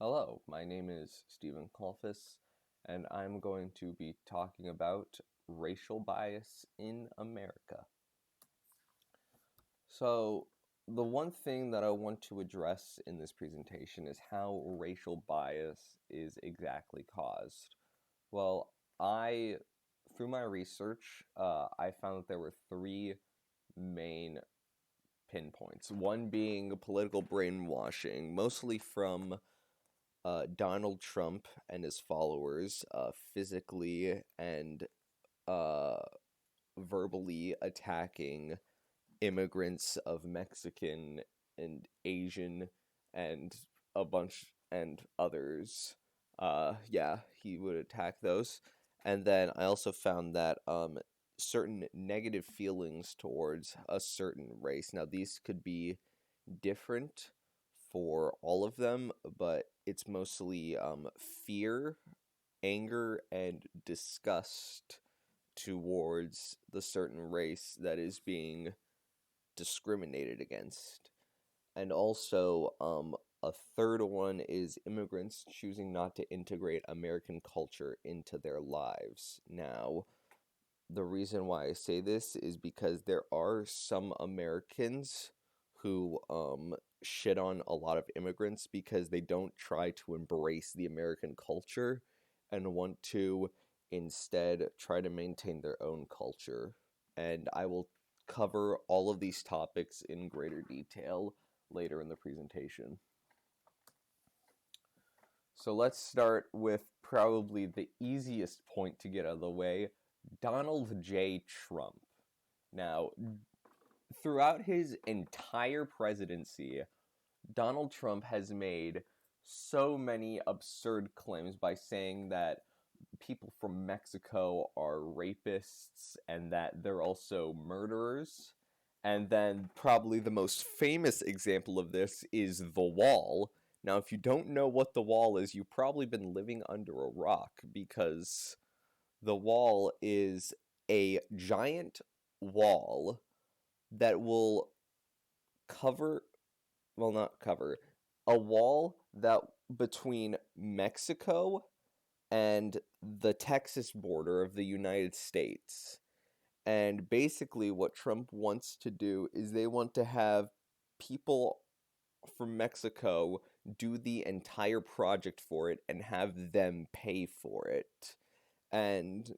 Hello, my name is Stephen Colfus, and I'm going to be talking about racial bias in America. So, the one thing that I want to address in this presentation is how racial bias is exactly caused. Well, through my research, I found that there were three main pinpoints. One being political brainwashing, mostly from Donald Trump and his followers physically and uh, verbally attacking immigrants of Mexican and Asian and a bunch and others. Yeah, he would attack those. And then I also found that certain negative feelings towards a certain race. Now, these could be different for all of them, but it's mostly fear, anger, and disgust towards the certain race that is being discriminated against. And also, a third one is immigrants choosing not to integrate American culture into their lives. Now, the reason why I say this is because there are some Americans who shit on a lot of immigrants because they don't try to embrace the American culture and want to instead try to maintain their own culture. And I will cover all of these topics in greater detail later in the presentation. So let's start with probably the easiest point to get out of the way, Donald J. Trump. Now, throughout his entire presidency, Donald Trump has made so many absurd claims by saying that people from Mexico are rapists and that they're also murderers. And then, probably the most famous example of this is the Wall. Now, if you don't know what the Wall is, you've probably been living under a rock because the Wall is a giant wall that will cover, well, not cover, a wall that between Mexico and the Texas border of the United States. And basically, what Trump wants to do is they want to have people from Mexico do the entire project for it and have them pay for it. And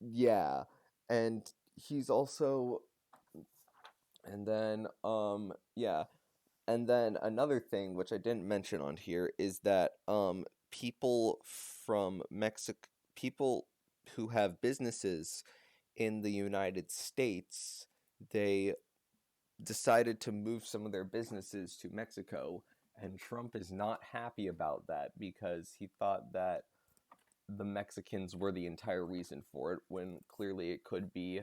yeah, and he's also, and then, yeah. And then another thing, which I didn't mention on here, is that people from Mexico, people who have businesses in the United States, they decided to move some of their businesses to Mexico, and Trump is not happy about that because he thought that the Mexicans were the entire reason for it, when clearly it could be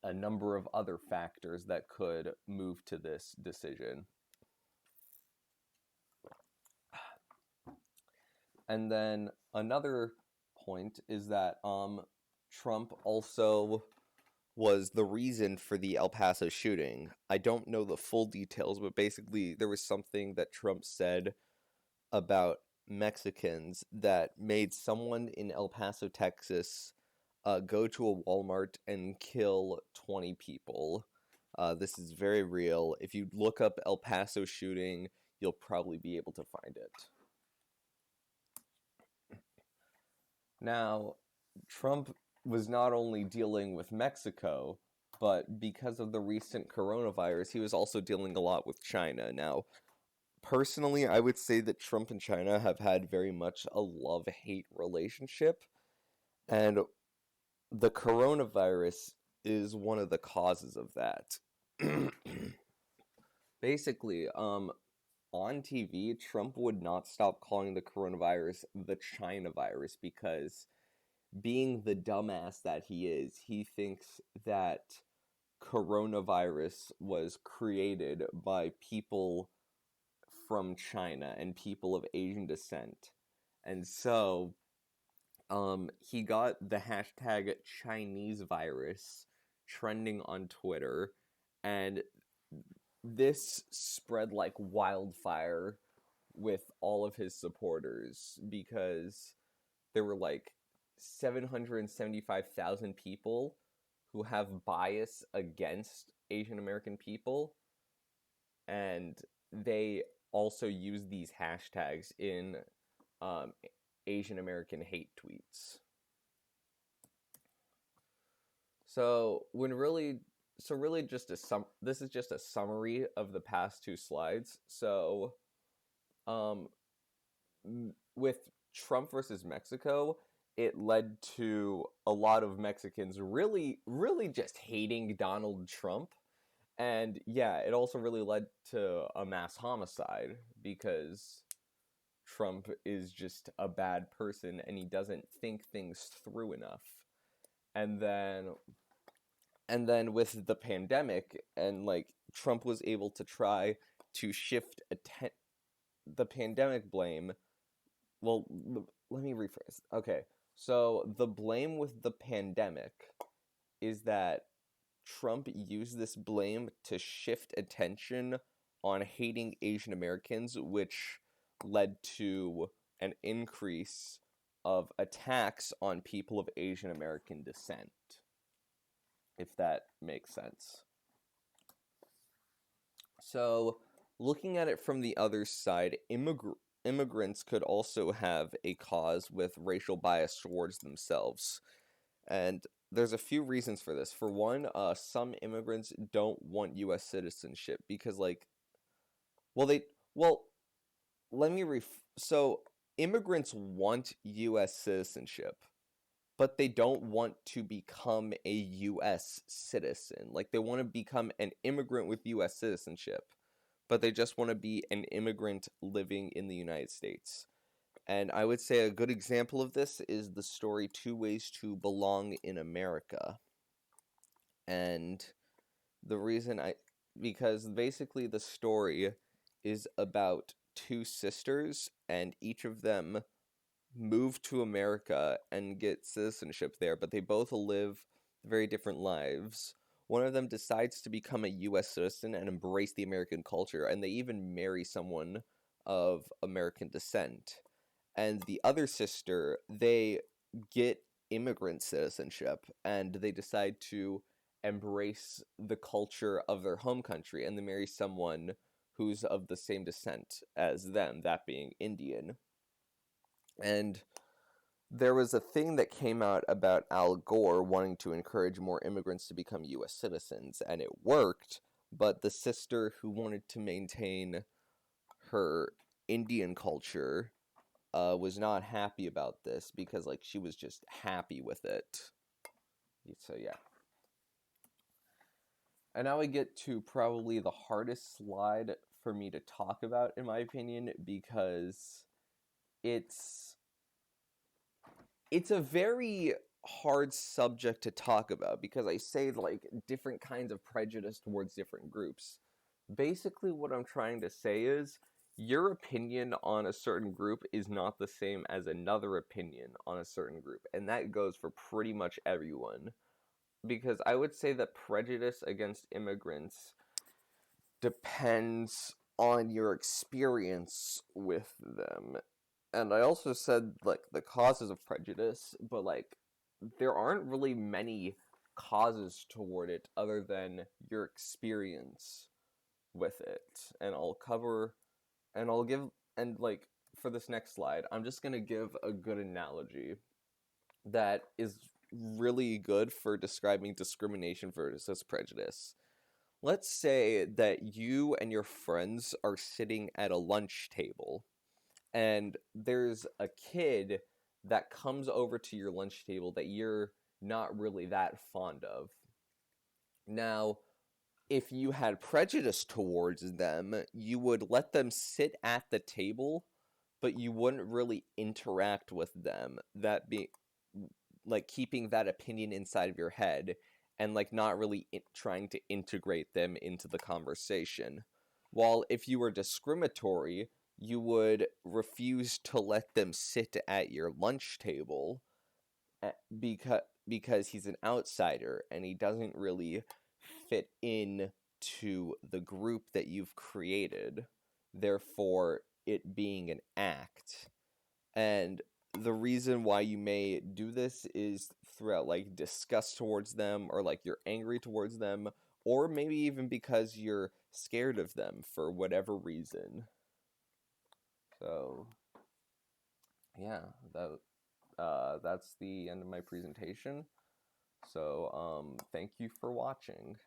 a number of other factors that could move to this decision. And then another point is that Trump also was the reason for the El Paso shooting. I don't know the full details, but basically there was something that Trump said about Mexicans that made someone in El Paso, Texas, go to a Walmart and kill 20 people. This is very real. If you look up El Paso shooting, you'll probably be able to find it. Now, Trump was not only dealing with Mexico, but because of the recent coronavirus, he was also dealing a lot with China. Now, personally, I would say that Trump and China have had very much a love-hate relationship, and the coronavirus is one of the causes of that. Basically, on TV, Trump would not stop calling the coronavirus the China virus because being the dumbass that he is, he thinks that coronavirus was created by people from China and people of Asian descent. And so he got the hashtag Chinese virus trending on Twitter, and this spread like wildfire with all of his supporters because there were like 775,000 people who have bias against Asian American people, and they also use these hashtags in um, Asian American hate tweets. So really just this is just a summary of the past two slides. So um, with Trump versus Mexico, it led to a lot of Mexicans really just hating Donald Trump. And yeah, it also really led to a mass homicide because Trump is just a bad person and he doesn't think things through enough. And then with the pandemic, and like Trump was able to try to shift the pandemic blame. Well, let me rephrase. Okay, so the blame with the pandemic is that Trump used this blame to shift attention on hating Asian Americans, which led to an increase of attacks on people of Asian American descent, if that makes sense. So, looking at it from the other side, immigrants could also have a cause with racial bias towards themselves. And there's a few reasons for this. For one, some immigrants don't want U.S. citizenship because, like, well, let me so immigrants want U.S. citizenship, but they don't want to become a U.S. citizen. Like, they want to become an immigrant with U.S. citizenship, but they just want to be an immigrant living in the United States. And I would say a good example of this is the story Two Ways to Belong in America. And the reason because basically the story is about two sisters, and each of them move to America and get citizenship there, but they both live very different lives. One of them decides to become a U.S. citizen and embrace the American culture, and they even marry someone of American descent. And the other sister, they get immigrant citizenship, and they decide to embrace the culture of their home country, and they marry someone who's of the same descent as them, that being Indian. And there was a thing that came out about Al Gore wanting to encourage more immigrants to become U.S. citizens, and it worked, but the sister who wanted to maintain her Indian culture was not happy about this because, like, she was just happy with it. So, yeah. And now we get to probably the hardest slide for me to talk about, in my opinion, because it's a very hard subject to talk about because I say, like, different kinds of prejudice towards different groups. Basically, what I'm trying to say is your opinion on a certain group is not the same as another opinion on a certain group, and that goes for pretty much everyone. Because I would say that prejudice against immigrants depends on your experience with them. And I also said, like, the causes of prejudice, but, like, there aren't really many causes toward it other than your experience with it. And I'll give, and, like, for this next slide, I'm just gonna give a good analogy that is really good for describing discrimination versus prejudice. Let's say that you and your friends are sitting at a lunch table, and there's a kid that comes over to your lunch table that you're not really that fond of. Now, if you had prejudice towards them, you would let them sit at the table, but you wouldn't really interact with them. That being, like, keeping that opinion inside of your head and, like, not really trying to integrate them into the conversation. While if you were discriminatory, you would refuse to let them sit at your lunch table because he's an outsider and he doesn't really fit in to the group that you've created. Therefore, it being an act. And the reason why you may do this is throughout like disgust towards them, or like you're angry towards them, or maybe even because you're scared of them for whatever reason. So yeah, that's the end of my presentation. So thank you for watching.